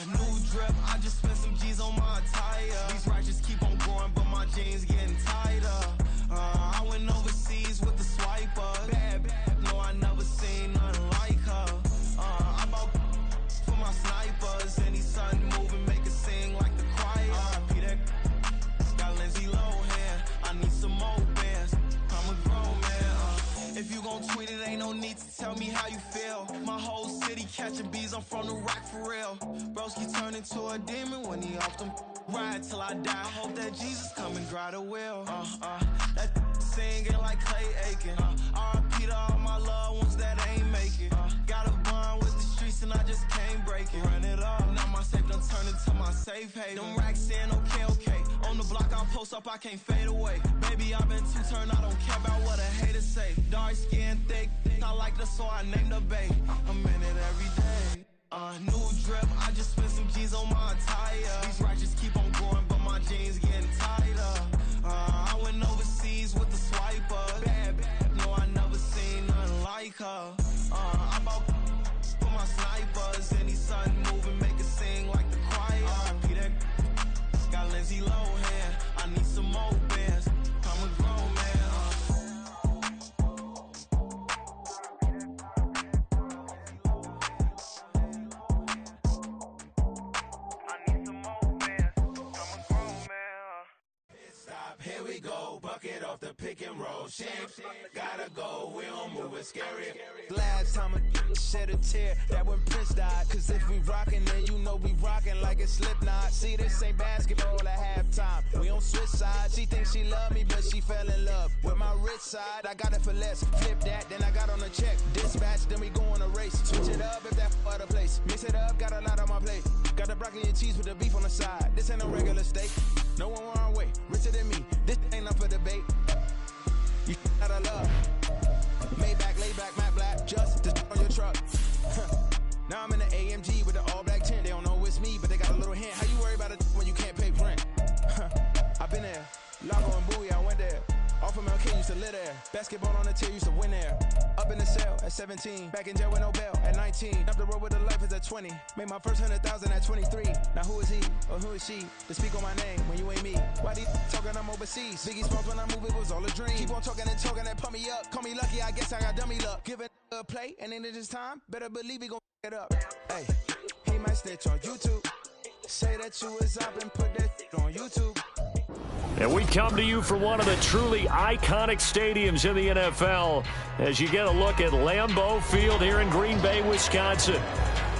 New drip, I just spent some G's on my attire. These righteous keep on growing, but my jeans getting tighter. I went overseas with the swiper. Bad, no, I never seen nothing like her. I bought for my snipers. Any sun moving, make it sing like the choir. Peter got Lindsay Lohan. I need some more bands. I'm a grown man. If you gon' tweet it, ain't no need to tell me how you feel. My whole city catching bees, I'm from the rock for real. Broski turned into a demon when he off them. Ride till I die. I hope that Jesus come and grab the wheel. That singing like Clay Aiken. R.I.P. to all my loved ones that ain't make it. Got a bond with the streets and I just can't break it. Run it up, now my safe done turned into my safe haven. Them racks in, okay. On the block I post up, I can't fade away. Baby, I've been too turned, I don't care about what a hater say. Dark skin, thick, I like the so I named the babe. I'm in it every day. New drip, I just spent some G's on my attire. These righteous keep on growing, but my jeans getting tighter. I went overseas with the swiper. Bad, no, I never seen nothing like her. I bought for my snipers. Any sun moving, make it sing like the choir. Peter got Lindsay Lohan. I need some more bands. I'm a grown man. Here we go, bucket off the pick and roll. Shit, gotta go, we don't move it scary. Last time a shed a tear, that when Prince died. Cause if we rockin', then you know we rockin' like it's Slipknot. See, this ain't basketball at halftime. We on switch sides. She thinks she love me, but she fell in love with my rich side. I got it for less. Flip that, then I got on a check. Dispatch, then we go on a race. Switch it up if that other place. Mix it up, got a lot on my plate. Got the broccoli and cheese with the beef on the side. This ain't no regular steak. No one wrong way, richer than me. This ain't up for debate. You out of love. Maybach, lay back, matte black, just to on your truck. Now I'm in the AMG with the all black tint. They don't know it's me, but they got a little hint. How you worry about it when you can't pay rent? I've been there. Lago and Bowie, I went there. Off of Mount King, used to live there. Basketball on the tier, used to win there. Up in the cell at 17. Back in jail with no bail at 19. Up the road with a life is at 20. Made my first 100,000 at 23. Now who is he or who is she to speak on my name when you ain't me? Why these talking I'm overseas? Biggie Smalls when I move, it was all a dream. Keep on talking and pump me up. Call me lucky, I guess I got dummy luck. Give it a play and then it's time. Better believe he gon' it up. Hey, he might snitch on YouTube. Say that you was up and put that on YouTube. And we come to you from one of the truly iconic stadiums in the NFL as you get a look at Lambeau Field here in Green Bay, Wisconsin.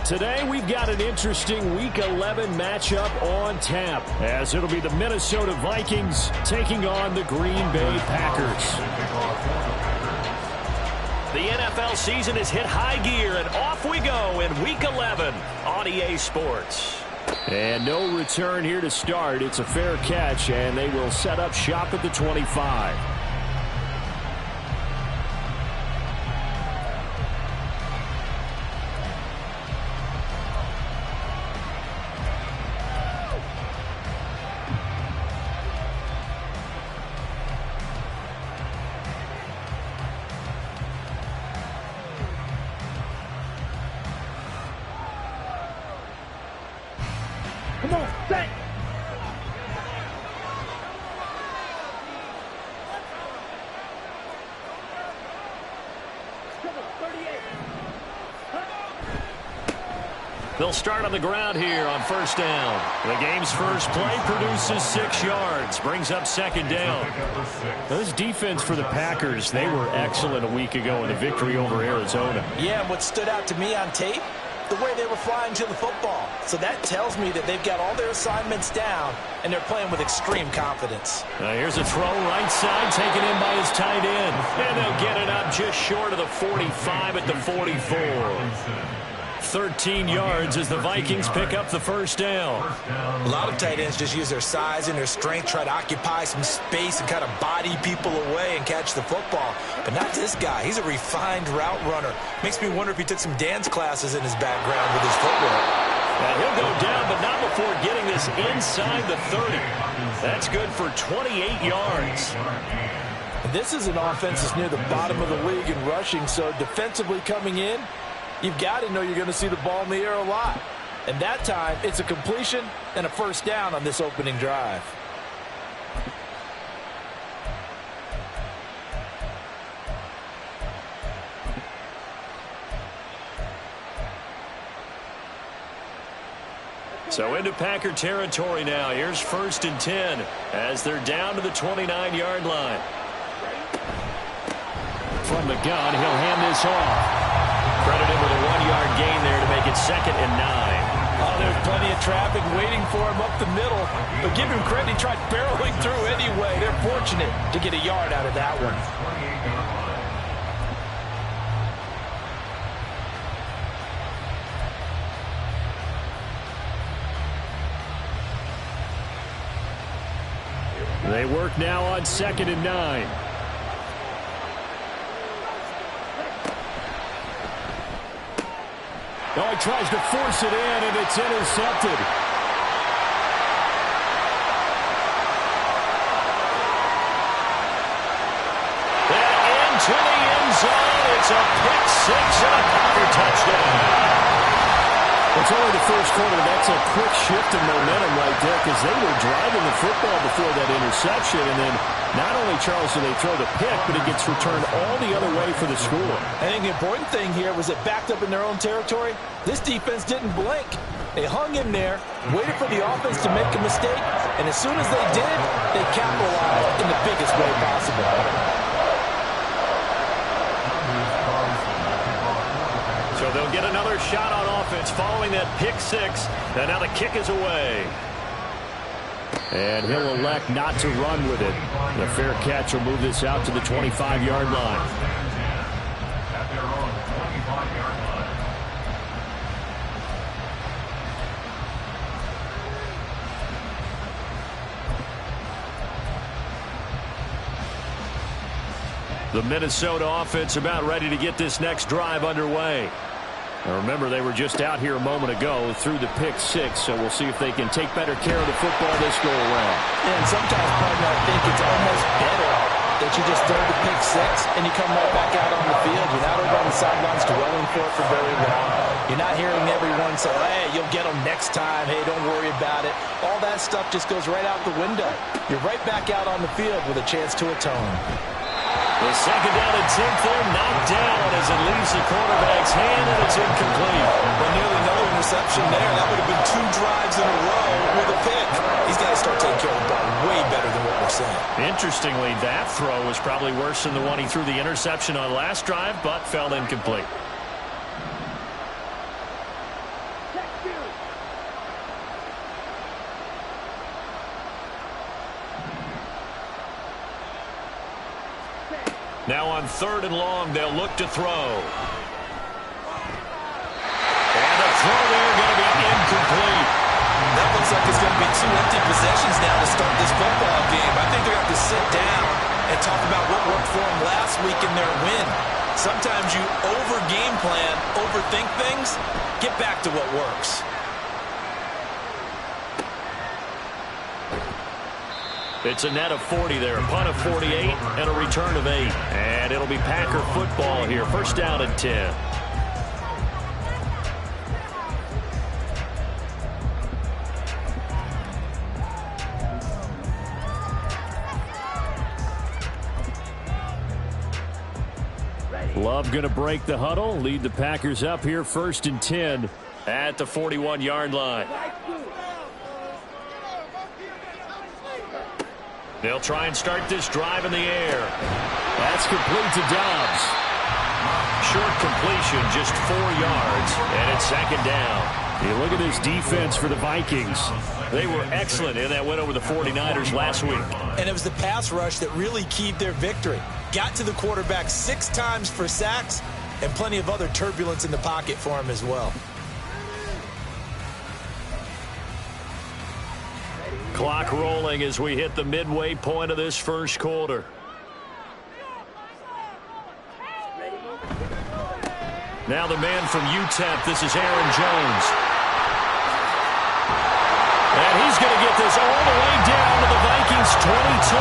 Today we've got an interesting Week 11 matchup on tap as it'll be the Minnesota Vikings taking on the Green Bay Packers. The NFL season has hit high gear and off we go in Week 11 on EA Sports. And no return here to start. It's a fair catch, and they will set up shop at the 25. Come on, set! They'll start on the ground here on first down. The game's first play produces 6 yards, brings up second down. This defense for the Packers, they were excellent a week ago in the victory over Arizona. Yeah, and what stood out to me on tape, the way they were flying to the football. So that tells me that they've got all their assignments down, and they're playing with extreme confidence. Here's a throw right side, taken in by his tight end. And they'll get it up just short of the 45 at the 44. 13 yards as the Vikings pick up the first down. A lot of tight ends just use their size and their strength, try to occupy some space and kind of body people away and catch the football. But not this guy. He's a refined route runner. Makes me wonder if he took some dance classes in his background with his footwork. He'll go down, but not before getting this inside the 30. That's good for 28 yards. And this is an offense that's near the bottom of the league in rushing, so defensively coming in, you've got to know you're going to see the ball in the air a lot. And that time, it's a completion and a first down on this opening drive. So into Packer territory now. Here's 1st and 10 as they're down to the 29-yard line. From the gun, he'll hand this off. Credited with a 1-yard gain there to make it 2nd and 9. Oh, there's plenty of traffic waiting for him up the middle. But give him credit, he tried barreling through anyway. They're fortunate to get a yard out of that one. They work now on 2nd and 9. Oh, he tries to force it in, and it's intercepted. And into the end zone. It's a pick six and a Packer touchdown. It's only the first quarter. That's a quick shift in momentum right there because they were driving the football before that interception. And then not only, Charles, do they throw the pick, but it gets returned all the other way for the score. I think the important thing here was it backed up in their own territory. This defense didn't blink. They hung in there, waited for the offense to make a mistake, and as soon as they did, they capitalized in the biggest way possible. So they'll get another shot on offense following that pick six. And now the kick is away. And he'll elect not to run with it. The fair catch will move this out to the 25-yard line. The Minnesota offense about ready to get this next drive underway. Now remember, they were just out here a moment ago through the pick six, so we'll see if they can take better care of the football this go-around. And sometimes, partner, I think it's almost better that you just throw the pick six and you come right back out on the field. You're not over on the sidelines dwelling for it for very long. You're not hearing everyone say, hey, you'll get them next time. Hey, don't worry about it. All that stuff just goes right out the window. You're right back out on the field with a chance to atone. The second down and 10th there, knocked down as it leaves the quarterback's hand, and it's incomplete. Well, nearly another interception there. That would have been 2 drives in a row with a pick. He's got to start taking care of the ball way better than what we're seeing. Interestingly, that throw was probably worse than the one he threw the interception on last drive, but fell incomplete. Now on 3rd and long, they'll look to throw. And the throw there going to be incomplete. That looks like it's going to be 2 empty possessions now to start this football game. I think they're going to have to sit down and talk about what worked for them last week in their win. Sometimes you over-game plan, overthink things, get back to what works. It's a net of 40 there, a punt of 48, and a return of 8. And it'll be Packer football here, 1st down and 10. Love going to break the huddle, lead the Packers up here, 1st and 10 at the 41-yard line. They'll try and start this drive in the air. That's complete to Dobbs. Short completion, just 4 yards, and it's 2nd down. You look at this defense for the Vikings. They were excellent in that win over the 49ers last week. And it was the pass rush that really keyed their victory. Got to the quarterback 6 times for sacks, and plenty of other turbulence in the pocket for him as well. Clock rolling as we hit the midway point of this first quarter. Now the man from UTEP, this is Aaron Jones. And he's going to get this all the way down to the Vikings 22.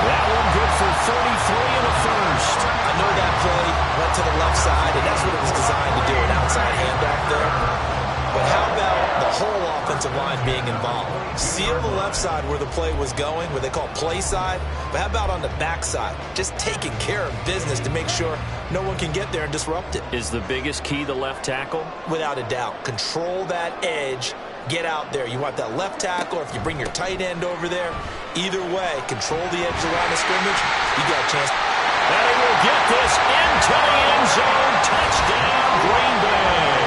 That one good for 33 in the first. I know that play went to the left side, and that's what it was designed to do, an outside offensive line being involved. Seal the left side where the play was going, what they call play side. But how about on the back side? Just taking care of business to make sure no one can get there and disrupt it. Is the biggest key the left tackle? Without a doubt. Control that edge. Get out there. You want that left tackle, or if you bring your tight end over there, either way, control the edge around the scrimmage, you got a chance. And he will get this into the end zone. Touchdown, Green Bay.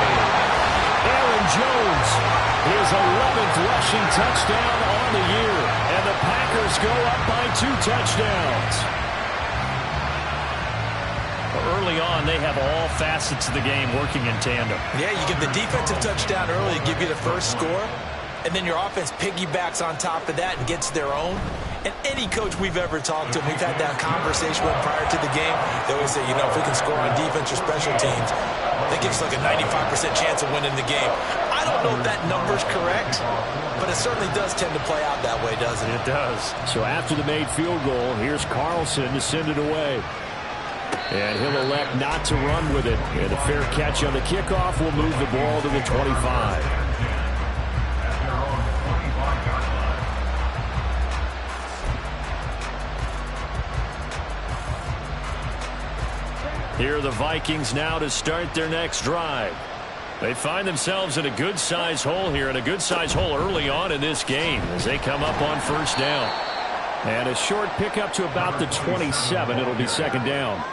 Aaron Jones, his 11th rushing touchdown on the year. And the Packers go up by 2 touchdowns. Early on, they have all facets of the game working in tandem. Yeah, you give the defensive touchdown early to give you the first score, and then your offense piggybacks on top of that and gets their own. And any coach we've ever talked to, we've had that conversation with prior to the game, they always say, you know, if we can score on defense or special teams, that gives us like a 95% chance of winning the game. I don't know if that number's correct, but it certainly does tend to play out that way, doesn't it? It does. So after the made field goal, here's Carlson to send it away. And he'll elect not to run with it. And a fair catch on the kickoff will move the ball to the 25. Here are the Vikings now to start their next drive. They find themselves in a good-sized hole here, and a good-sized hole early on in this game as they come up on first down. And a short pickup to about the 27. It'll be second down.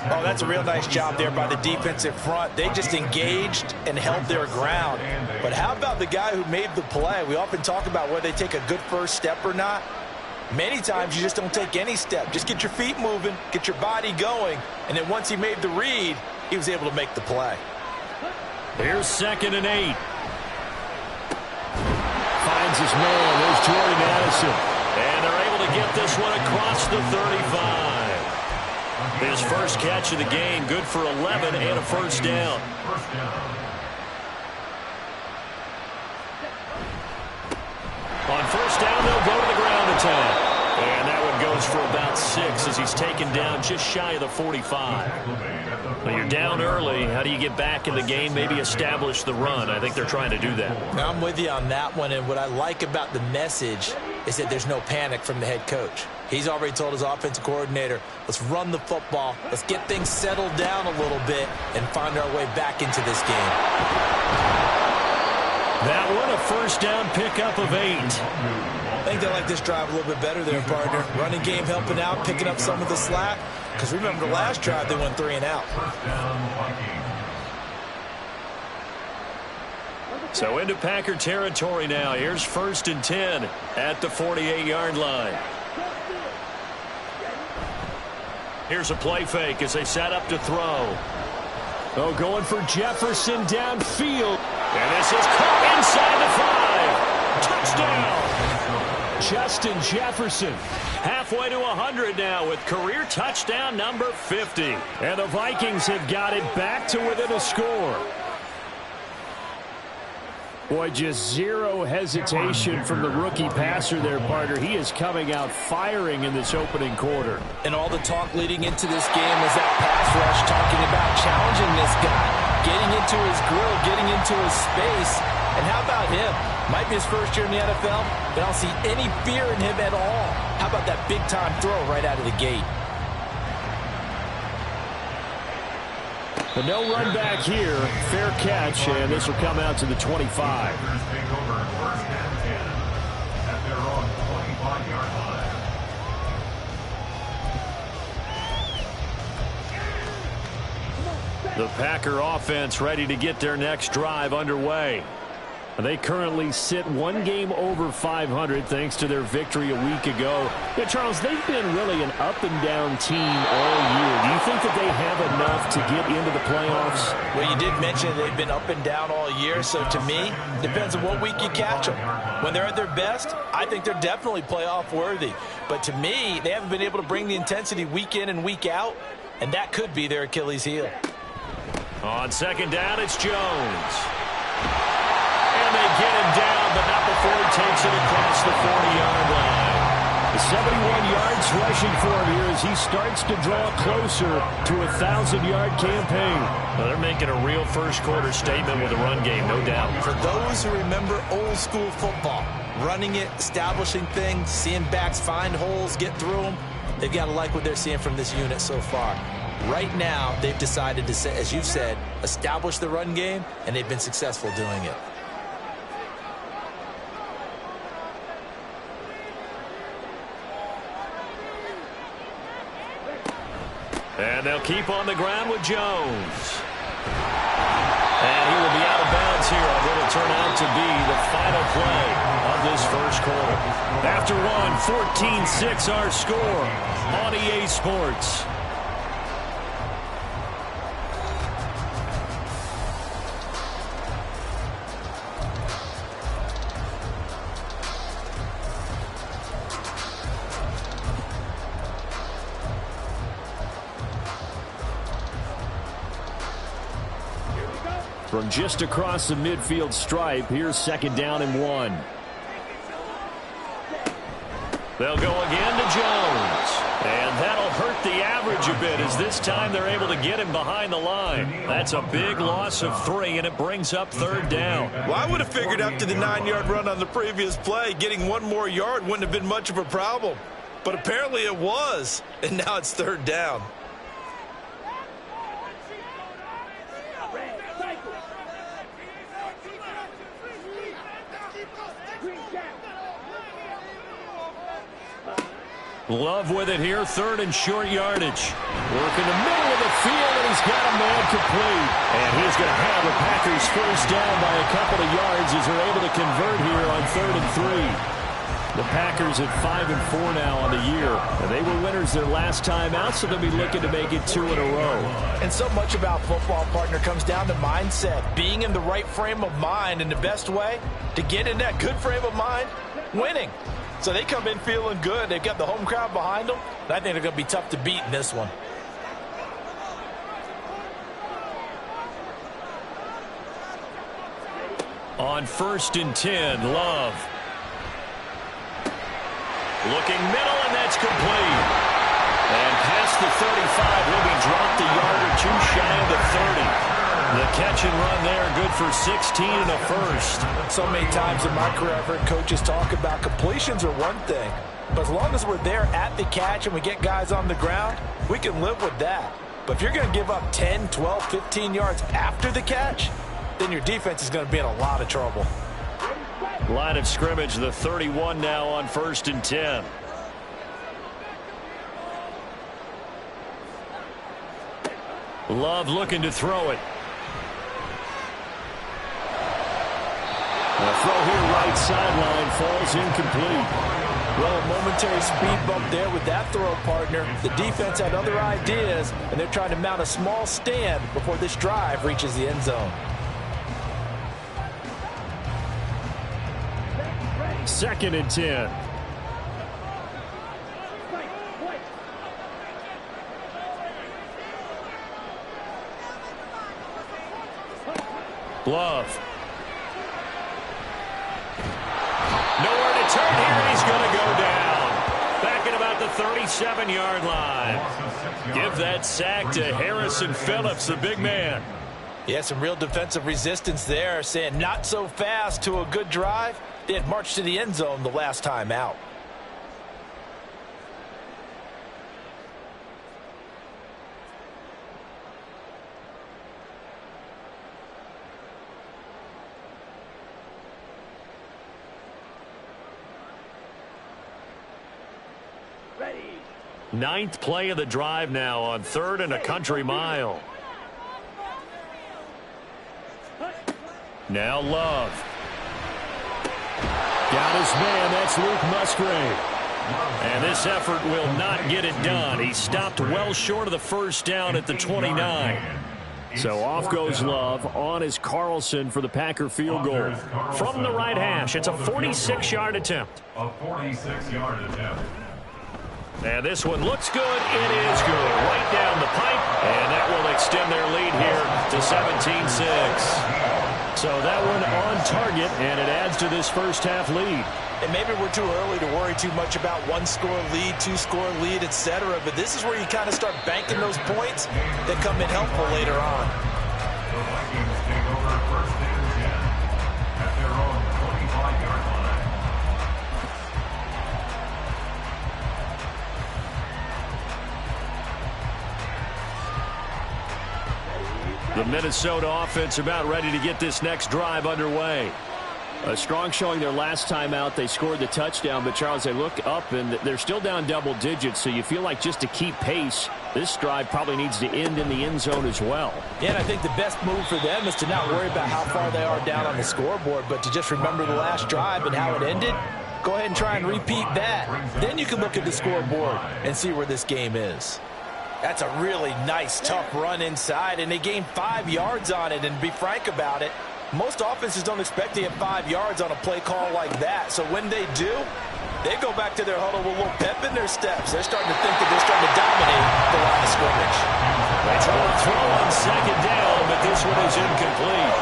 Oh, that's a real nice job there by the defensive front. They just engaged and held their ground. But how about the guy who made the play? We often talk about whether they take a good first step or not. Many times you just don't take any step. Just get your feet moving, get your body going, and then once he made the read, he was able to make the play. Here's 2nd and 8. Finds his man. There's Jordan Addison. And they're able to get this one across the 35. His first catch of the game, good for 11 and a first down. On first down, they'll go to the ground attack. And that one goes for about 6 as he's taken down just shy of the 45. Well, you're down early. How do you get back in the game? Maybe establish the run. I think they're trying to do that. Now, I'm with you on that one, and what I like about the message is that there's no panic from the head coach. He's already told his offensive coordinator, let's run the football, let's get things settled down a little bit and find our way back into this game. That one, a first down pickup of 8. I think they like this drive a little bit better there, partner. Running game helping out, picking up some of the slack. Because remember the last drive, they went 3 and out. So into Packer territory now. Here's 1st and 10 at the 48-yard line. Here's a play fake as they set up to throw. Oh, going for Jefferson downfield. And this is caught inside the 5. Touchdown. Justin Jefferson. Halfway to 100 now with career touchdown number 50. And the Vikings have got it back to within a score. Boy, just zero hesitation from the rookie passer there, partner. He is coming out firing in this opening quarter. And all the talk leading into this game was that pass rush, talking about challenging this guy, getting into his grill, getting into his space. And how about him? Might be his first year in the NFL, but I don't see any fear in him at all. How about that big-time throw right out of the gate? But no run back here. Fair catch, and this will come out to the 25. The Packer offense ready to get their next drive underway. They currently sit 1 game over 500 thanks to their victory a week ago. Yeah, Charles, they've been really an up-and-down team all year. Do you think that they have enough to get into the playoffs? Well, you did mention they've been up and down all year, so to me, depends on what week you catch them. When they're at their best, I think they're definitely playoff-worthy. But to me, they haven't been able to bring the intensity week in and week out, and that could be their Achilles heel. On second down, it's Jones. And they get him down, but not before he takes it across the 40-yard line. 71 yards rushing for him here as he starts to draw closer to a 1,000-yard campaign. Well, they're making a real first-quarter statement with a run game, no doubt. For those who remember old-school football, running it, establishing things, seeing backs find holes, get through them, they've got to like what they're seeing from this unit so far. Right now, they've decided to, as you've said, establish the run game, and they've been successful doing it. And they'll keep on the ground with Jones. And he will be out of bounds here on what will turn out to be the final play of this first quarter. After one, 14-6 our score on EA Sports. From just across the midfield stripe, here's 2nd down and 1. They'll go again to Jones. And that'll hurt the average a bit as this time they're able to get him behind the line. That's a big loss of 3, and it brings up 3rd down. Well, I would have figured after the 9-yard run on the previous play, getting 1 more yard wouldn't have been much of a problem. But apparently it was, and now it's 3rd down. Love with it here, 3rd and short yardage. Working the middle of the field, and he's got a man complete. And he's going to have the Packers first down by a couple of yards as they're able to convert here on 3rd and 3. The Packers at 5-4 now on the year. And they were winners their last time out, so they'll be looking to make it 2 in a row. And so much about football, partner, comes down to mindset. Being in the right frame of mind, and the best way to get in that good frame of mind, winning. So they come in feeling good. They've got the home crowd behind them. And I think they're going to be tough to beat in this one. On 1st and 10, Love. Looking middle, and that's complete. And past the 35, will be dropped a yard or 2 shy of the 30. The catch and run there, good for 16 and a first. So many times in my career, I've heard coaches talk about completions are one thing. But as long as we're there at the catch and we get guys on the ground, we can live with that. But if you're going to give up 10, 12, 15 yards after the catch, then your defense is going to be in a lot of trouble. Line of scrimmage, the 31 now on 1st and 10. Love looking to throw it. The throw here right sideline falls incomplete. Well, a momentary speed bump there with that throw, partner. The defense had other ideas, and they're trying to mount a small stand before this drive reaches the end zone. 2nd and 10. Love. Nowhere to turn here, and he's going to go down. Back at about the 37-yard line. Give that sack to Harrison Phillips, the big man. Yeah, some real defensive resistance there, saying not so fast to a good drive. They had marched to the end zone the last time out. Ninth play of the drive now on 3rd and a country mile. Now Love. Got his man. That's Luke Musgrave. And this effort will not get it done. He stopped well short of the first down at the 29. So off goes Love. On is Carlson for the Packer field goal. From the right hash, it's a 46-yard attempt. A 46-yard attempt. And this one looks good. It is good. Right down the pipe. And that will extend their lead here to 17-6. So that one on target, and it adds to this first half lead. And maybe we're too early to worry too much about one-score lead, two-score lead, etc. But this is where you kind of start banking those points that come in helpful later on. The Vikings take over first and 10 at their own 25-yard line. The Minnesota offense about ready to get this next drive underway. A strong showing their last time out. They scored the touchdown, but, Charles, they look up, and they're still down double digits, so you feel like just to keep pace, this drive probably needs to end in the end zone as well. Yeah, and I think the best move for them is to not worry about how far they are down on the scoreboard, but to just remember the last drive and how it ended. Go ahead and try and repeat that. Then you can look at the scoreboard and see where this game is. That's a really nice, tough run inside, and they gained 5 yards on it. And to be frank about it, most offenses don't expect to get 5 yards on a play call like that. So when they do, they go back to their huddle with a little pep in their steps. They're starting to think that they're starting to dominate the line of scrimmage. That's a throw on second down, but this one is incomplete.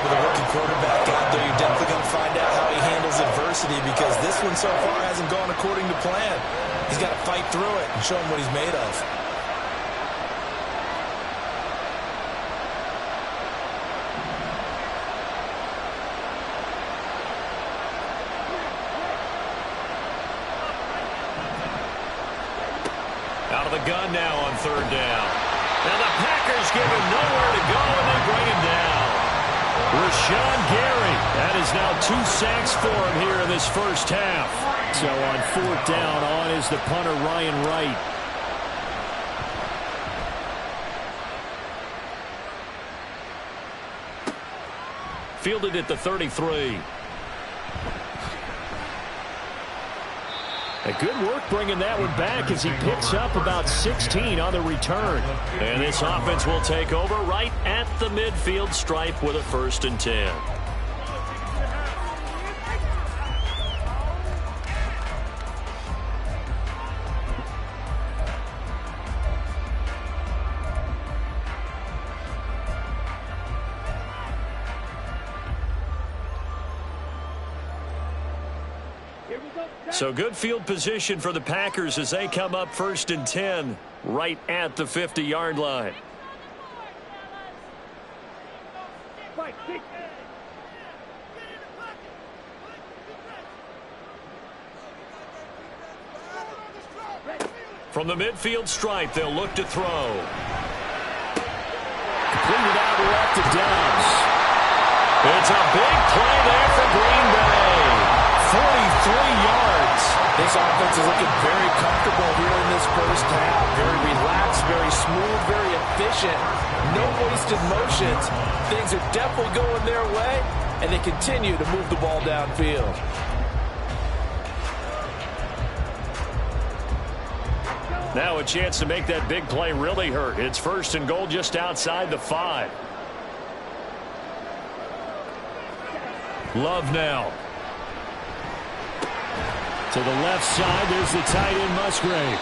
With a rookie quarterback out there, you're definitely going to find out how he handles adversity, because this one so far hasn't gone according to plan. He's got to fight through it and show him what he's made of. Out of the gun now on third down. Now the Packers give him nowhere to go, and they bring him down. Rashawn Gary. That is now 2 sacks for him here in this first half. So on fourth down, on is the punter, Ryan Wright. Fielded at the 33. A good work bringing that one back as he picks up about 16 on the return. And this offense will take over right at the midfield stripe with a 1st and 10. So good field position for the Packers as they come up 1st and 10 right at the 50-yard line. From the midfield stripe, they'll look to throw. Completed out left to Dobbs. It's a big play there for Green Bay. 43 yards. This offense is looking very comfortable here in this first half. Very relaxed, very smooth, very efficient. No wasted motions. Things are definitely going their way, and they continue to move the ball downfield. Now a chance to make that big play really hurt. It's 1st and goal just outside the 5. Love now. To the left side, there's the tight end, Musgrave.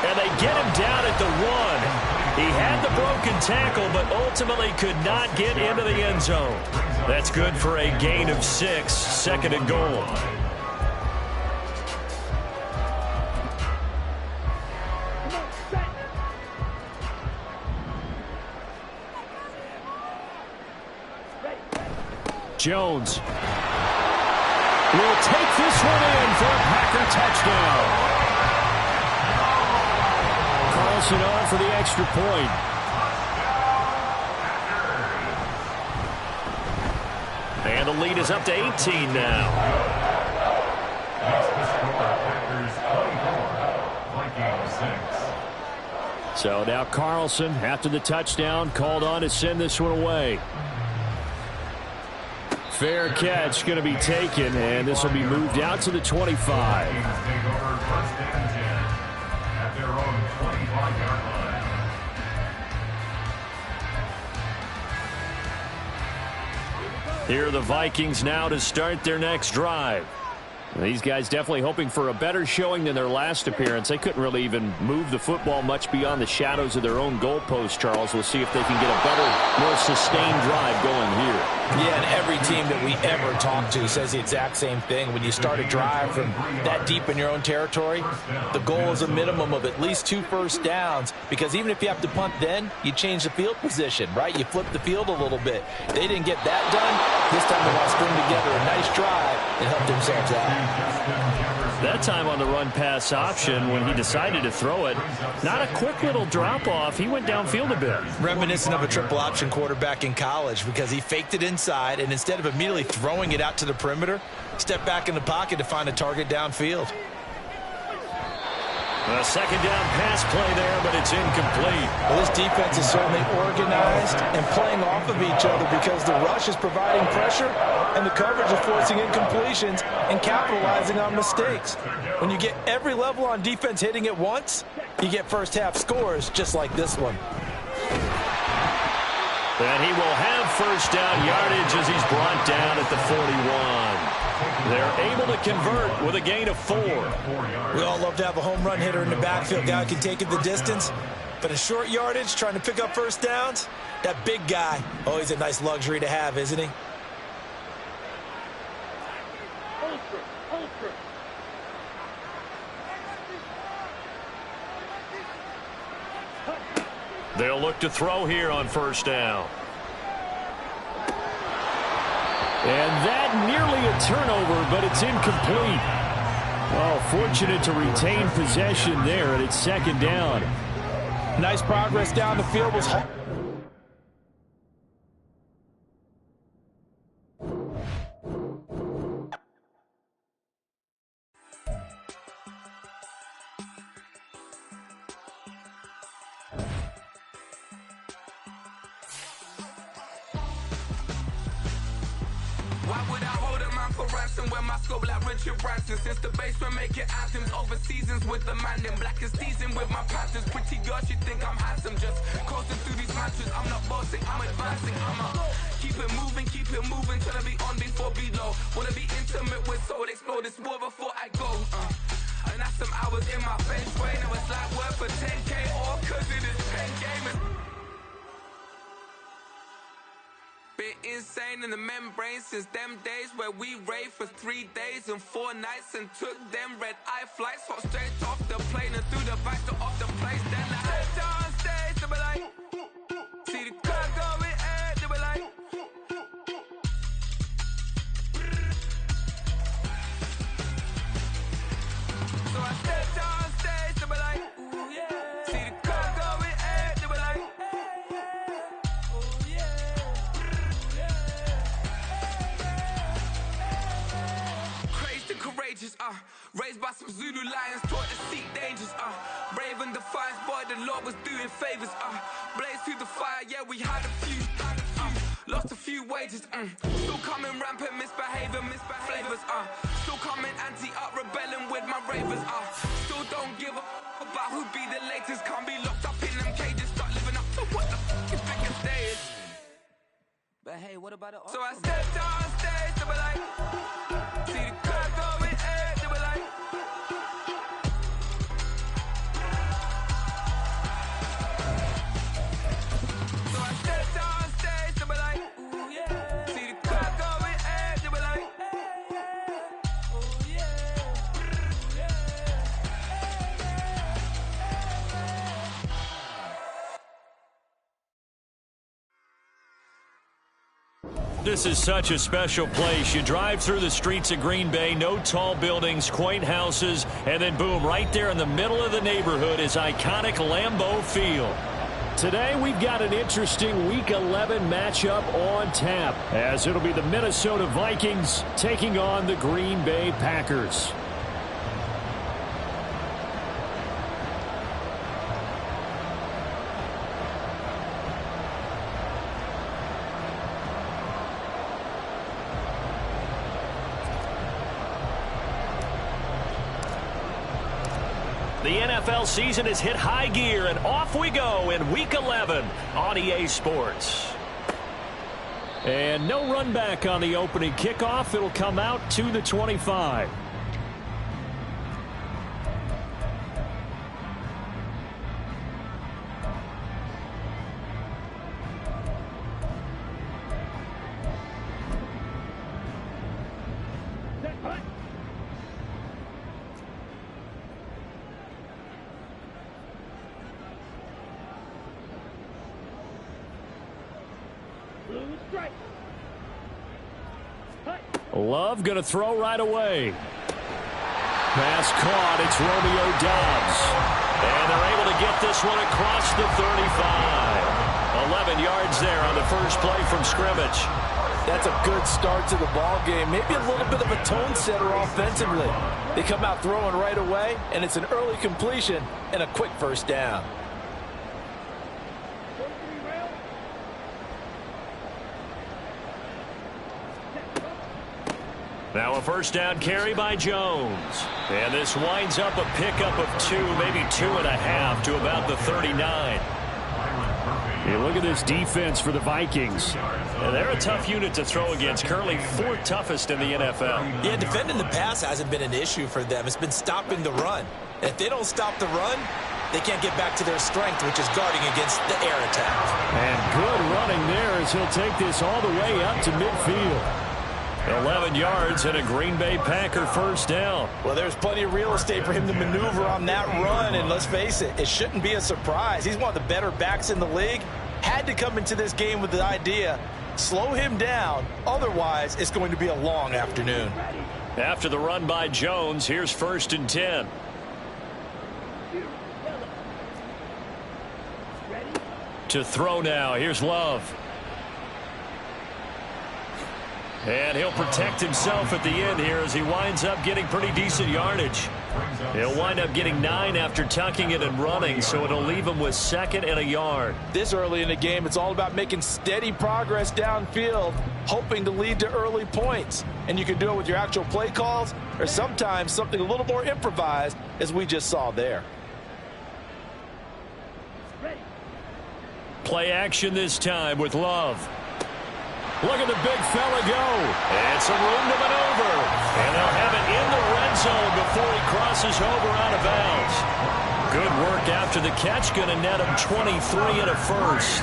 And they get him down at the 1. He had the broken tackle, but ultimately could not get into the end zone. That's good for a gain of 6, 2nd and goal. Jones will take this one in for a Packer touchdown. Carlson on for the extra point. And the lead is up to 18 now. That's the score. Packers 24, Vikings 6. So now Carlson, after the touchdown, called on to send this one away. Fair catch going to be taken, and this will be moved out to the 25. Vikings take over 1st and 10 at their own 25-yard line. Here are the Vikings now to start their next drive. These guys definitely hoping for a better showing than their last appearance. They couldn't really even move the football much beyond the shadows of their own goalpost, Charles. We'll see if they can get a better, more sustained drive going here. Yeah, and every team that we ever talk to says the exact same thing. When you start a drive from that deep in your own territory, the goal is a minimum of at least 2 first downs, because even if you have to punt then, you change the field position, right? You flip the field a little bit. They didn't get that done. This time they want to string together a nice drive and help themselves out. That time on the run-pass option, when he decided to throw it, not a quick little drop-off. He went downfield a bit. Reminiscent of a triple option quarterback in college, because he faked it inside, and instead of immediately throwing it out to the perimeter, stepped back in the pocket to find a target downfield. A second down pass play there, but it's incomplete. Well, this defense is certainly organized and playing off of each other, because the rush is providing pressure and the coverage is forcing incompletions and capitalizing on mistakes. When you get every level on defense hitting at once, you get first half scores just like this one. And he will have first down yardage as he's brought down at the 41. They're able to convert with a gain of 4. We all love to have a home run hitter in the backfield, guy who can take it the distance. But a short yardage, trying to pick up first downs, that big guy, always a nice luxury to have, isn't he? They'll look to throw here on first down. And that nearly a turnover, but it's incomplete. Oh, fortunate to retain possession there, and it's second down. Nice progress down the field was... Why would I hold a man for ransom when my scope like Richard Branson? Since the basement making anthems over seasons with the man in black is teasing with my panthers. Pretty girl, she think I'm handsome. Just coasting through these mantras. I'm not bossing, I'm advancing. I'ma keep it moving till I be on before below. Wanna be intimate with soul, explore this war before I go. And that's some hours in my bench way. Now it's like work for 10K or cause it is 10 gamers. Been insane in the membrane since them days where we raved for 3 days and 4 nights and took them red-eye flights, hop straight off the plane and through the back door of the place. Then I head on stage, they be like, see the car going ahead, they be like, so I stepped on stage, they be like, ooh yeah, see the car going ahead, they be like, ooh yeah. Courageous, raised by some Zulu lions, taught to seek dangers, brave and defiant, boy, the Lord was doing favors, blaze through the fire, yeah, we had a few, lost a few wages, still coming rampant, misbehavior, flavors, still coming anti-up, rebelling with my ravers, still don't give a about who be the latest, can't be locked up in them cages, start living up to what the fuck you think your day is. But hey, what about it? So I stepped on stage, they be like, see the crowd going ahead, they be like, so I stepped on stage, they be like, ooh yeah, see the crowd going ahead, they be like, ooh yeah, This is such a special place. You drive through the streets of Green Bay, no tall buildings, quaint houses, and then boom, right there in the middle of the neighborhood is iconic Lambeau Field. Today we've got an interesting Week 11 matchup on tap, as it'll be the Minnesota Vikings taking on the Green Bay Packers. The NFL season has hit high gear, and off we go in Week 11 on EA Sports. And no run back on the opening kickoff. It'll come out to the 25. Love going to throw right away. Pass caught. It's Romeo Doubs. And they're able to get this one across the 35. 11 yards there on the first play from scrimmage. That's a good start to the ball game. Maybe a little bit of a tone setter offensively. They come out throwing right away, and it's an early completion and a quick first down. Now a first down carry by Jones. And this winds up a pickup of 2, maybe 2.5 to about the 39. Hey, look at this defense for the Vikings. And they're a tough unit to throw against. Currently 4th toughest in the NFL. Yeah, defending the pass hasn't been an issue for them. It's been stopping the run. If they don't stop the run, they can't get back to their strength, which is guarding against the air attack. And good running there as he'll take this all the way up to midfield. 11 yards and a Green Bay Packer first down. Well, there's plenty of real estate for him to maneuver on that run, and let's face it, it shouldn't be a surprise. He's one of the better backs in the league. Had to come into this game with the idea, slow him down, otherwise it's going to be a long afternoon. After the run by Jones, here's 1st and 10. To throw now, here's Love. And he'll protect himself at the end here as he winds up getting pretty decent yardage. He'll wind up getting 9 after tucking it and running, so it'll leave him with 2nd and a yard. This early in the game, it's all about making steady progress downfield, hoping to lead to early points. And you can do it with your actual play calls or sometimes something a little more improvised, as we just saw there. Play action this time with Love. Look at the big fella go. And some room to maneuver. And they'll have it in the red zone before he crosses over out of bounds. Good work after the catch. Going to net him 23 and a first.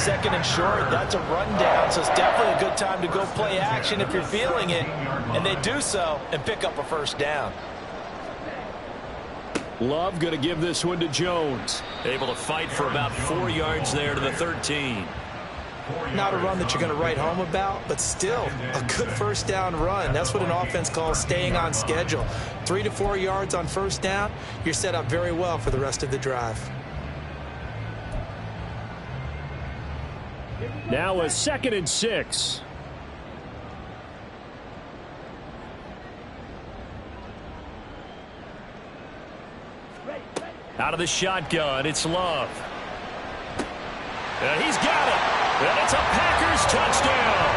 2nd and short. That's a rundown. So it's definitely a good time to go play action if you're feeling it. And they do so and pick up a first down. Love going to give this one to Jones. Able to fight for about 4 yards there to the 13. Not a run that you're going to write home about, but still a good first down run. That's what an offense calls staying on schedule. 3 to 4 yards on first down, you're set up very well for the rest of the drive. Now a 2nd and 6. Out of the shotgun, it's Love. And he's got it. And it's a Packers touchdown.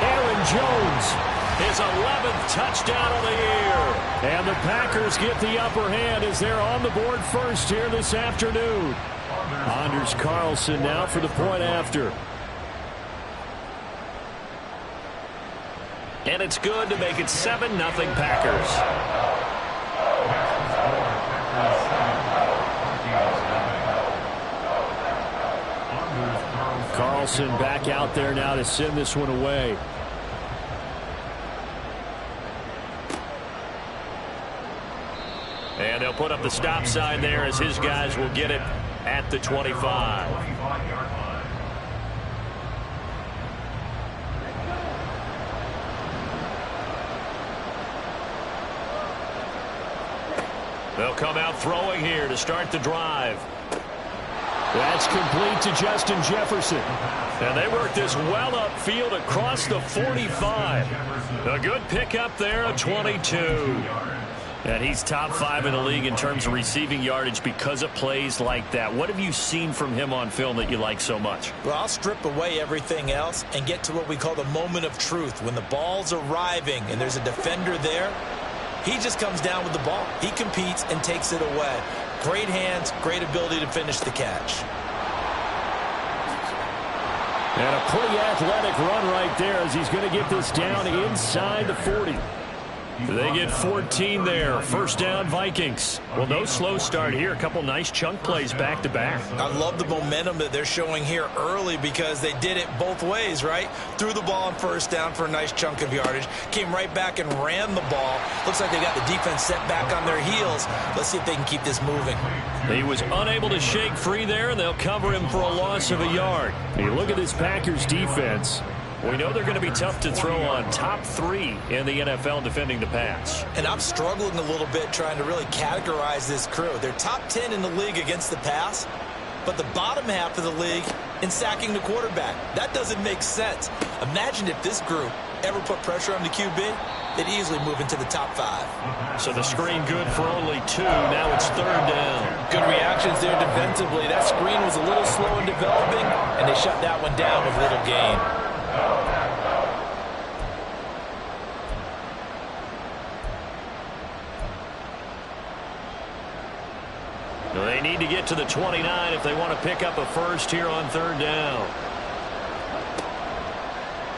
Aaron Jones, his 11th touchdown of the year. And the Packers get the upper hand as they're on the board first here this afternoon. Anders Carlson now for the point after. And it's good to make it 7-0 Packers. Carlson back out there now to send this one away. And they'll put up the stop sign there as his guys will get it at the 25. They'll come out throwing here to start the drive. That's complete to Justin Jefferson. And they work this well upfield across the 45. A good pickup there at 22. And he's top 5 in the league in terms of receiving yardage because of plays like that. What have you seen from him on film that you like so much? Well, I'll strip away everything else and get to what we call the moment of truth. When the ball's arriving and there's a defender there, he just comes down with the ball. He competes and takes it away. Great hands, great ability to finish the catch. And a pretty athletic run right there as he's going to get this down inside the 40. They get 14 there. First down, Vikings. Well, no slow start here. A couple nice chunk plays back to back. I love the momentum that they're showing here early because they did it both ways, right? Threw the ball on first down for a nice chunk of yardage. Came right back and ran the ball. Looks like they got the defense set back on their heels. Let's see if they can keep this moving. He was unable to shake free there, and they'll cover him for a loss of a yard. You look at this Packers defense. We know they're going to be tough to throw on. Top 3 in the NFL defending the pass. And I'm struggling a little bit trying to really categorize this crew. They're top 10 in the league against the pass, but the bottom half of the league in sacking the quarterback. That doesn't make sense. Imagine if this group ever put pressure on the QB, they'd easily move into the top 5. So the screen good for only 2. Now it's third down. Good reactions there defensively. That screen was a little slow in developing, and they shut that one down with little gain. They need to get to the 29 if they want to pick up a first here on third down.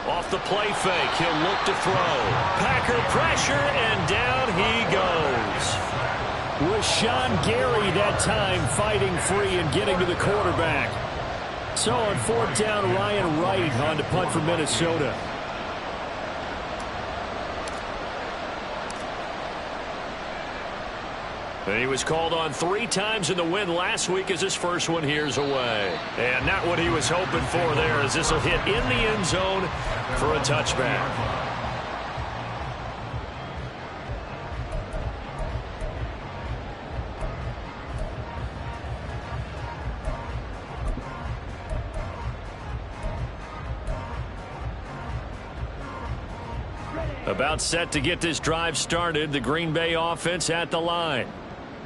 Off the play fake, he'll look to throw. Packer pressure, and down he goes. Rashawn Gary that time fighting free and getting to the quarterback. So on fourth down, Ryan Wright on to punt for Minnesota. And he was called on 3 times in the win last week as his first one here's away. And not what he was hoping for there, as this will hit in the end zone for a touchback. About set to get this drive started, the Green Bay offense at the line.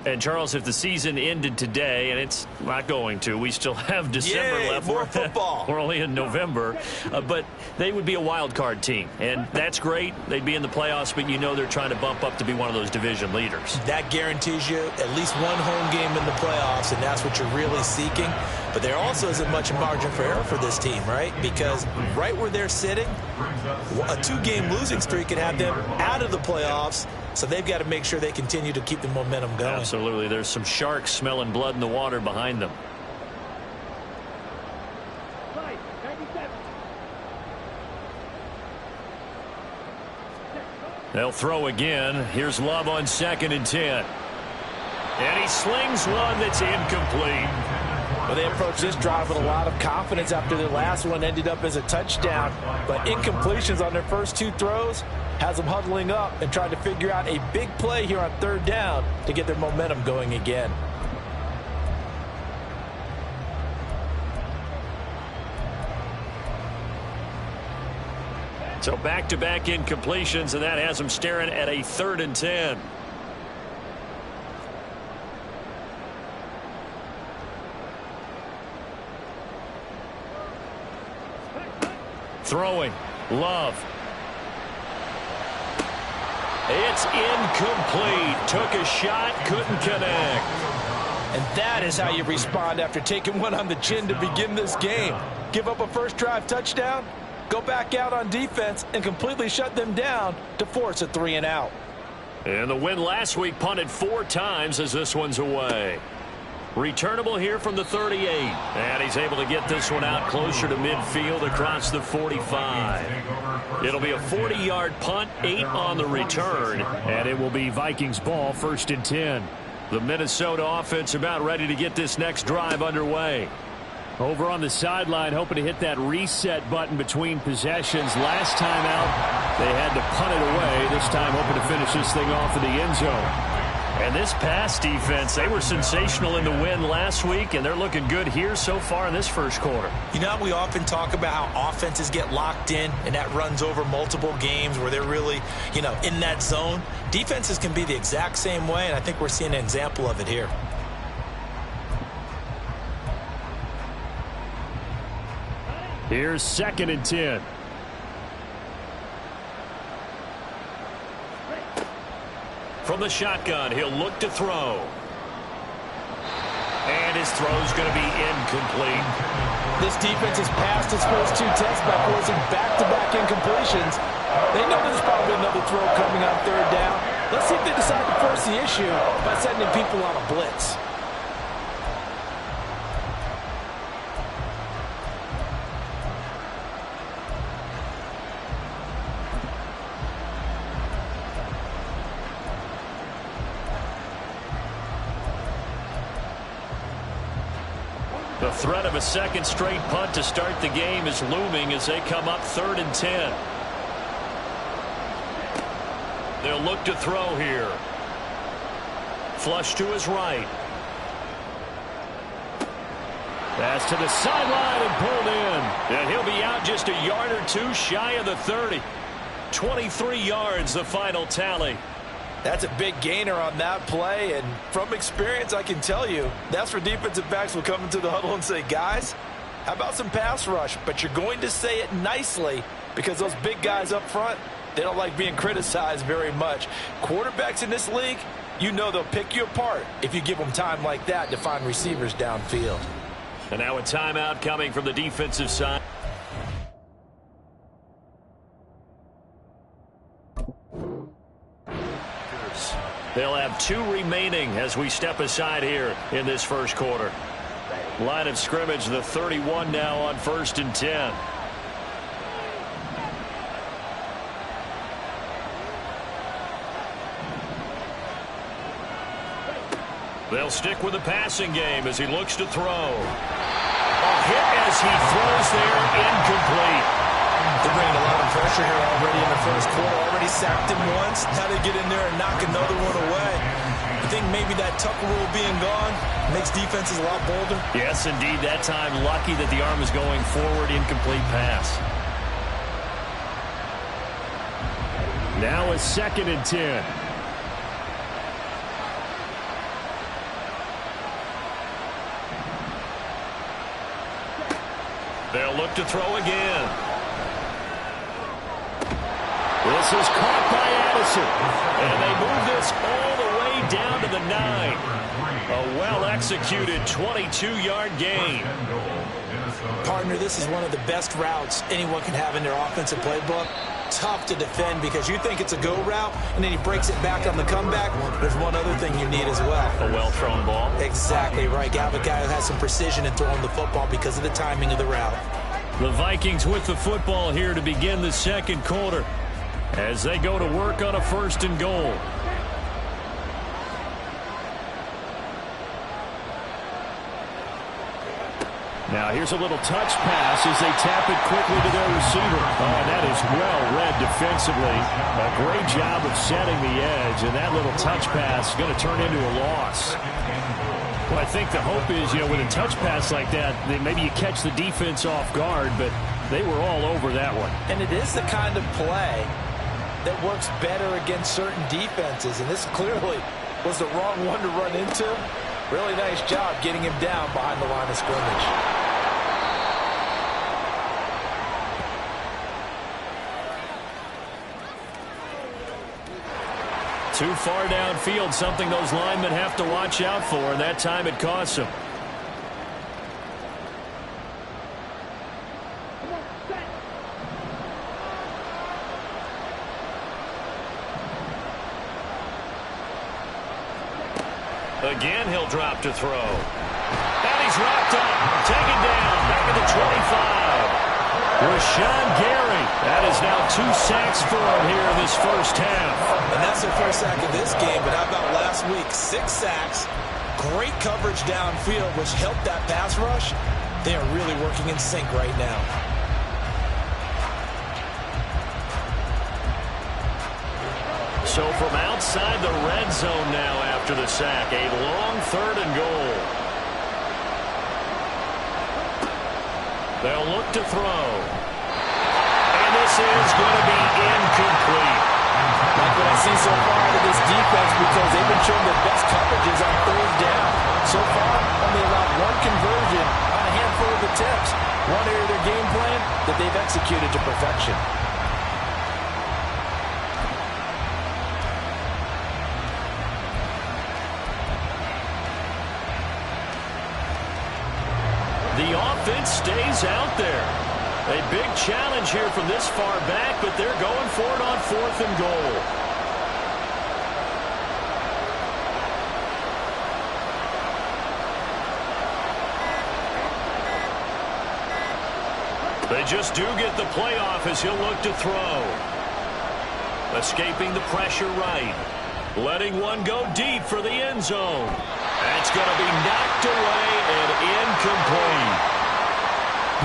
And, Charles, if the season ended today, and it's not going to, we still have December left. More football. We're only in November. But they would be a wild card team. And that's great. They'd be in the playoffs, but you know they're trying to bump up to be one of those division leaders. That guarantees you at least one home game in the playoffs, and that's what you're really seeking. But there also isn't much margin for error for this team, right? Because right where they're sitting, a 2-game losing streak could have them out of the playoffs. So they've got to make sure they continue to keep the momentum going. Absolutely. There's some sharks smelling blood in the water behind them. They'll throw again. Here's Love on 2nd and 10. And he slings one that's incomplete. Well, they approached this drive with a lot of confidence after their last one ended up as a touchdown. But incompletions on their first 2 throws has them huddling up and trying to figure out a big play here on third down to get their momentum going again. So back-to-back incompletions, and that has them staring at a 3rd and 10. Throwing. Love. It's incomplete. Took a shot, couldn't connect. And that is how you respond after taking one on the chin to begin this game. Give up a first drive touchdown, go back out on defense, and completely shut them down to force a 3-and-out. And the win last week punted 4 times as this one's away. Returnable here from the 38. And he's able to get this one out closer to midfield across the 45. It'll be a 40-yard punt, 8 on the return. And it will be Vikings ball, 1st and 10. The Minnesota offense about ready to get this next drive underway. Over on the sideline, hoping to hit that reset button between possessions. Last time out, they had to punt it away. This time hoping to finish this thing off in the end zone. And this pass defense, they were sensational in the win last week, and they're looking good here so far in this first quarter. You know, we often talk about how offenses get locked in, and that runs over multiple games where they're really, in that zone. Defenses can be the exact same way, and I think we're seeing an example of it here. Here's 2nd and 10. From the shotgun, he'll look to throw. And his throw's going to be incomplete. This defense has passed its first 2 tests by forcing back-to-back incompletions. They know there's probably another throw coming on 3rd down. Let's see if they decide to force the issue by sending people on a blitz. The threat of a second straight punt to start the game is looming as they come up 3rd and 10. They'll look to throw here. Flush to his right. Pass to the sideline and pulled in. And he'll be out just a yard or 2 shy of the 30. 23 yards, the final tally. That's a big gainer on that play, and from experience, I can tell you, that's where defensive backs will come into the huddle and say, guys, how about some pass rush? But you're going to say it nicely because those big guys up front, they don't like being criticized very much. Quarterbacks in this league, you know they'll pick you apart if you give them time like that to find receivers downfield. And now a timeout coming from the defensive side. They'll have 2 remaining as we step aside here in this first quarter. Line of scrimmage, the 31 now on 1st and 10. They'll stick with the passing game as he looks to throw. A hit as he throws there, incomplete. They're bringing a lot of pressure here already in the first quarter. Already sacked him once. Now they get in there and knock another one away. I think maybe that Tucker rule being gone makes defenses a lot bolder. Yes, indeed. That time, lucky that the arm is going forward. Incomplete pass. Now a 2nd and 10. They'll look to throw again. This is caught by Addison. And they move this all the way down to the 9. A well-executed 22-yard gain. Partner, this is one of the best routes anyone can have in their offensive playbook. Tough to defend because you think it's a go route, and then he breaks it back on the comeback. There's one other thing you need as well. A well-thrown ball. Exactly right. You have a guy who has some precision in throwing the football because of the timing of the route. The Vikings with the football here to begin the second quarter as they go to work on a 1st and goal. Now here's a little touch pass as they tap it quickly to their receiver. Oh, and that is well read defensively. A great job of setting the edge, and that little touch pass is going to turn into a loss. Well, I think the hope is, with a touch pass like that, that maybe you catch the defense off guard, but they were all over that one. And it is the kind of play that works better against certain defenses, and this clearly was the wrong one to run into. Really nice job getting him down behind the line of scrimmage. Too far downfield, something those linemen have to watch out for, and that time it costs them. Again, he'll drop to throw. And he's wrapped up. Taken down. Back at the 25. Rashawn Gary. That is now 2 sacks for him here in this first half. And that's their first sack of this game. But how about last week? 6 sacks. Great coverage downfield, which helped that pass rush. They are really working in sync right now. So from outside the red zone now after the sack, a long 3rd and goal. They'll look to throw. And this is going to be incomplete. Like what I see so far out of this defense, because they've been showing their best coverages on 3rd down. So far, only allowed 1 conversion on a handful of attempts. One area of their game plan that they've executed to perfection. The offense stays out there. A big challenge here from this far back, but they're going for it on 4th and goal. They just do get the playoff as he'll look to throw. Escaping the pressure right. Letting one go deep for the end zone. That's going to be knocked away and incomplete.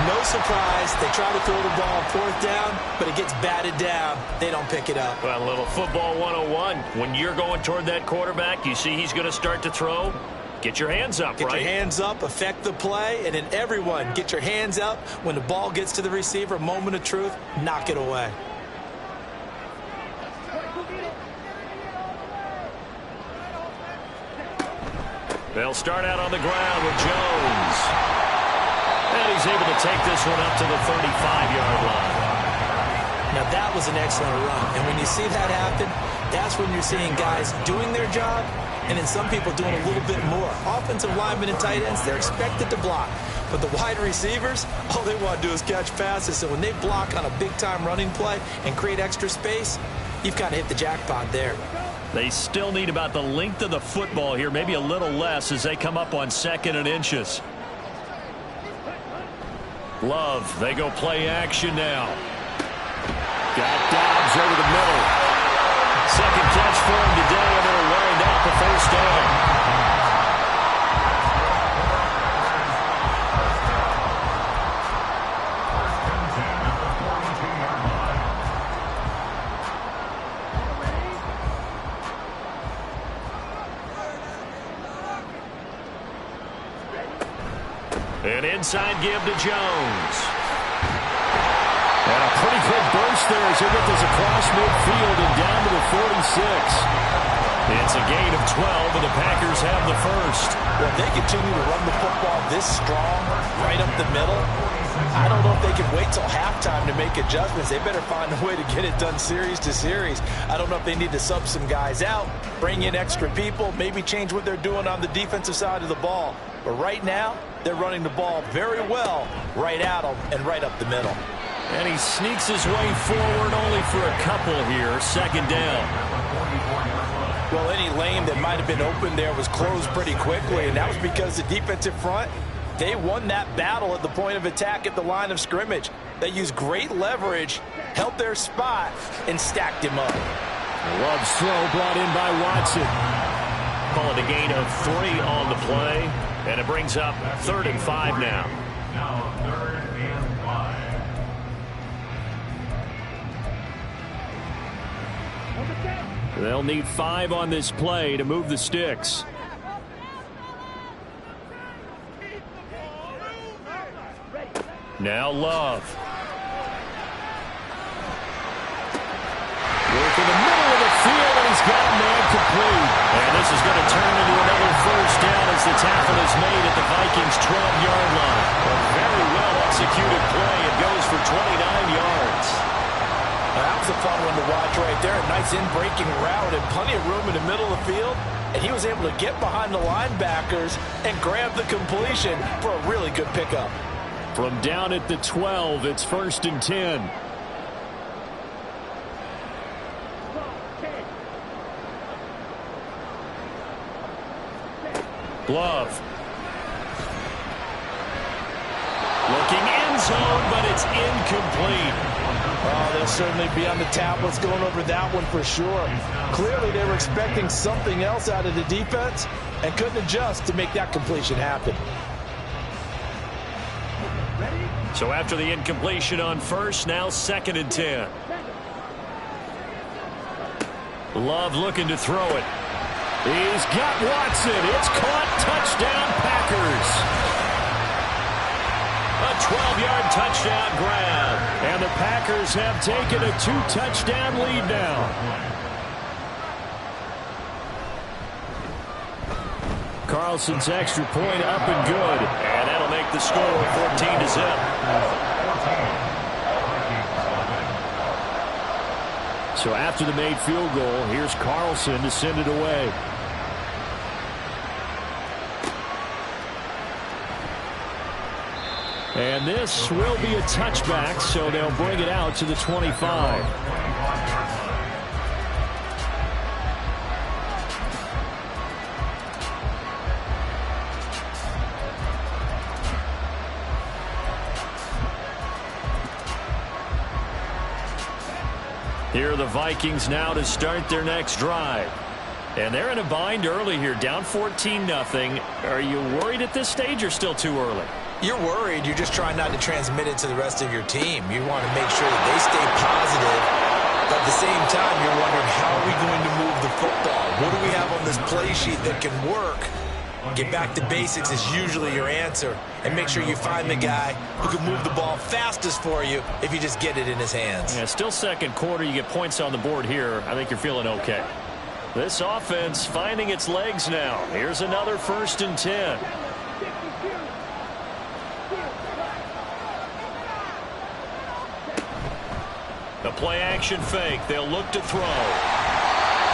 No surprise. They try to throw the ball 4th down, but it gets batted down. They don't pick it up. Well, a little football 101. When you're going toward that quarterback, you see he's going to start to throw. Get your hands up, right? Get your hands up, affect the play, and then everyone get your hands up. When the ball gets to the receiver, moment of truth, knock it away. They'll start out on the ground with Jones. And he's able to take this one up to the 35-yard line. Now, that was an excellent run. And when you see that happen, that's when you're seeing guys doing their job and then some people doing a little bit more. Offensive linemen and tight ends, they're expected to block. But the wide receivers, all they want to do is catch passes. So when they block on a big-time running play and create extra space, you've kind of hit the jackpot there. They still need about the length of the football here, maybe a little less as they come up on 2nd and inches. Love, they go play action now. Got Dobbs over the middle. Second catch for him today, and it'll wind up a first down. An inside give to Jones. And a pretty quick burst there as he gets this across midfield and down to the 46. It's a gain of 12, and the Packers have the first. Well, if they continue to run the football this strong, right up the middle, I don't know if they can wait till halftime to make adjustments. They better find a way to get it done series to series. I don't know if they need to sub some guys out, bring in extra people, maybe change what they're doing on the defensive side of the ball. But right now, they're running the ball very well right at them and right up the middle. And he sneaks his way forward only for a couple here. 2nd down. Well, any lane that might have been open there was closed pretty quickly, and that was because the defensive front, they won that battle at the point of attack at the line of scrimmage. They used great leverage, held their spot, and stacked him up. Love's throw brought in by Watson. Call it a gain of 3 on the play, and it brings up 3rd and 5 now. Now 3rd and 5. They'll need 5 on this play to move the sticks. Now Love. Work in the middle of the field, and he's got a man complete. And this is going to turn into another first down as the tackle is made at the Vikings' 12-yard line. A very well-executed play. It goes for 29 yards. That was a fun one to watch right there. A nice in-breaking route and plenty of room in the middle of the field. And he was able to get behind the linebackers and grab the completion for a really good pickup. From down at the 12, it's 1st and 10. Glove. Looking end zone, but it's incomplete. Oh, they'll certainly be on the tablets going over that one for sure. Clearly, they were expecting something else out of the defense and couldn't adjust to make that completion happen. So after the incompletion on 1st, now 2nd and 10. Love looking to throw it. He's got Watson. It's caught. Touchdown, Packers. A 12-yard touchdown grab. And the Packers have taken a 2-touchdown lead now. Carlson's extra point up and good. And that'll make the score 14-0. So after the made field goal, here's Carlson to send it away. And this will be a touchback, so they'll bring it out to the 25. Here are the Vikings now to start their next drive. And they're in a bind early here, down 14-0. Are you worried at this stage or still too early? You're worried. You're just trying not to transmit it to the rest of your team. You want to make sure that they stay positive. But at the same time, you're wondering, how are we going to move the football? What do we have on this play sheet that can work? Get back to basics is usually your answer. And make sure you find the guy who can move the ball fastest for you if you just get it in his hands. Yeah, still second quarter. You get points on the board here. I think you're feeling okay. This offense finding its legs now. Here's another 1st and 10. The play-action fake. They'll look to throw.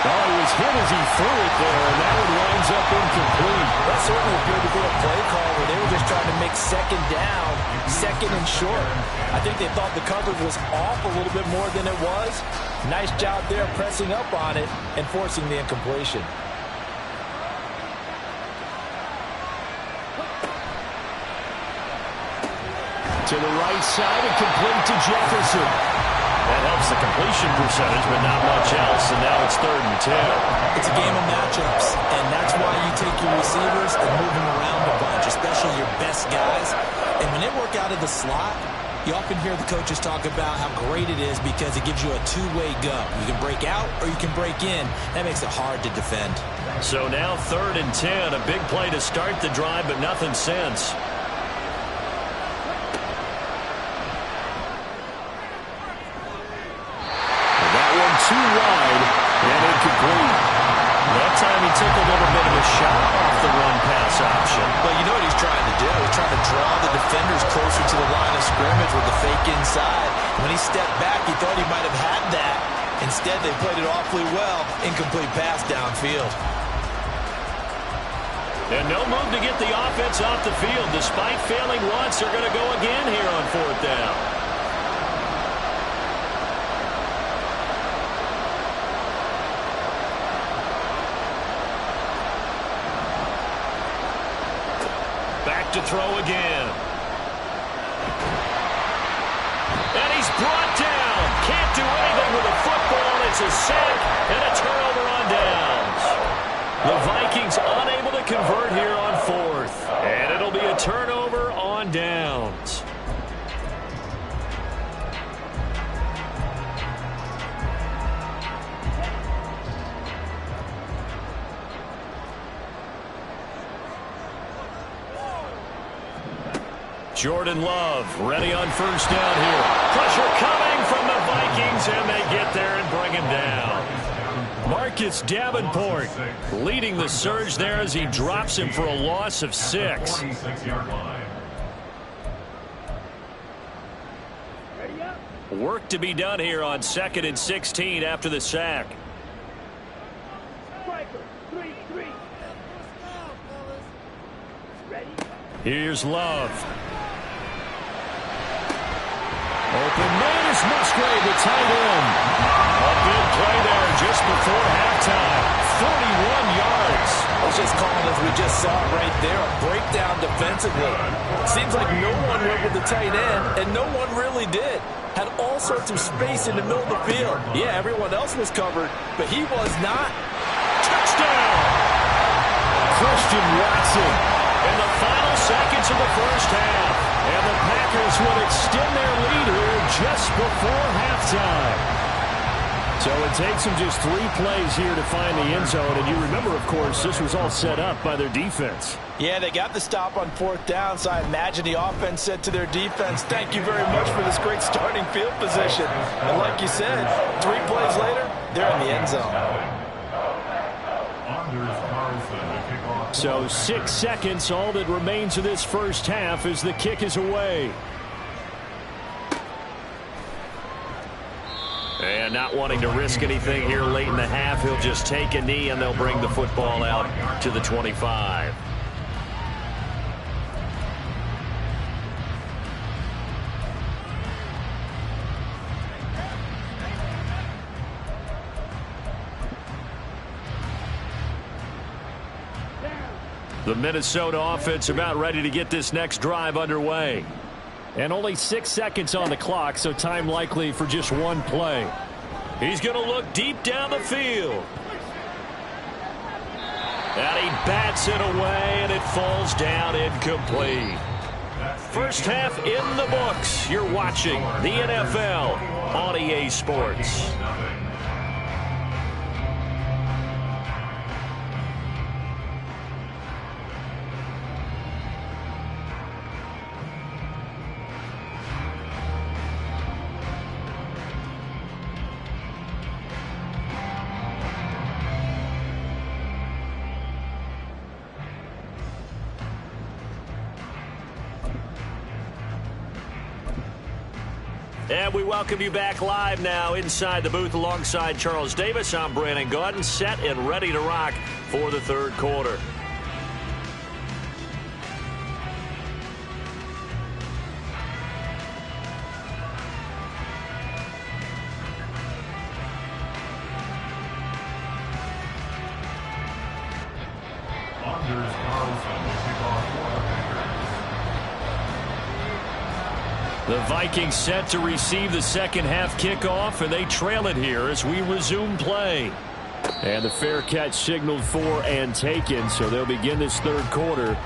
Oh, he was hit as he threw it there, and that one winds up incomplete. That certainly appeared to be a play call where they were just trying to make second down, second and short. I think they thought the coverage was off a little bit more than it was. Nice job there pressing up on it and forcing the incompletion. To the right side and complete to Jefferson. That helps the completion percentage, but not much else, and now it's 3rd and 10. It's a game of matchups, and that's why you take your receivers and move them around a bunch, especially your best guys. And when they work out of the slot, you often hear the coaches talk about how great it is because it gives you a two-way go. You can break out or you can break in. That makes it hard to defend. So now 3rd and 10, a big play to start the drive, but nothing since. Too wide and incomplete. That time he took a little bit of a shot off the run pass option. But you know what he's trying to do? He's trying to draw the defenders closer to the line of scrimmage with the fake inside. When he stepped back, he thought he might have had that. Instead, they played it awfully well. Incomplete pass downfield. And no move to get the offense off the field. Despite failing once, they're going to go again here on 4th down. To throw again. And he's brought down. Can't do anything with a football. It's a sack and a turnover on downs. The Vikings unable to convert here on 4th. And it'll be a turnover on downs. Jordan Love ready on 1st down here. Pressure coming from the Vikings, and they get there and bring him down. Marcus Davenport leading the surge there as he drops him for a loss of 6. Work to be done here on 2nd and 16 after the sack. Here's Love. Open man is Musgrave, the tight end. A big play there just before halftime. 41 yards. I was just calling, as we just saw right there, a breakdown defensively. Seems like no one went with the tight end, and no one really did. Had all sorts of space in the middle of the field. Yeah, everyone else was covered, but he was not. Touchdown! Christian Watson in the final seconds of the 1st half. And the Packers will extend their lead here just before halftime. So it takes them just 3 plays here to find the end zone. And you remember, of course, this was all set up by their defense. Yeah, they got the stop on 4th down, so I imagine the offense said to their defense, thank you very much for this great starting field position. And like you said, 3 plays later, they're in the end zone. So 6 seconds, all that remains of this 1st half as the kick is away. And not wanting to risk anything here late in the half, he'll just take a knee and they'll bring the football out to the 25. The Minnesota offense about ready to get this next drive underway. And only 6 seconds on the clock, so time likely for just one play. He's going to look deep down the field. And he bats it away, and it falls down incomplete. First half in the books. You're watching the NFL on EA Sports. And we welcome you back live now inside the booth alongside Charles Davis. I'm Brandon Gaudin, set and ready to rock for the third quarter. The Vikings set to receive the second half kickoff, and they trail it here as we resume play. And the fair catch signaled for and taken, so they'll begin this third quarter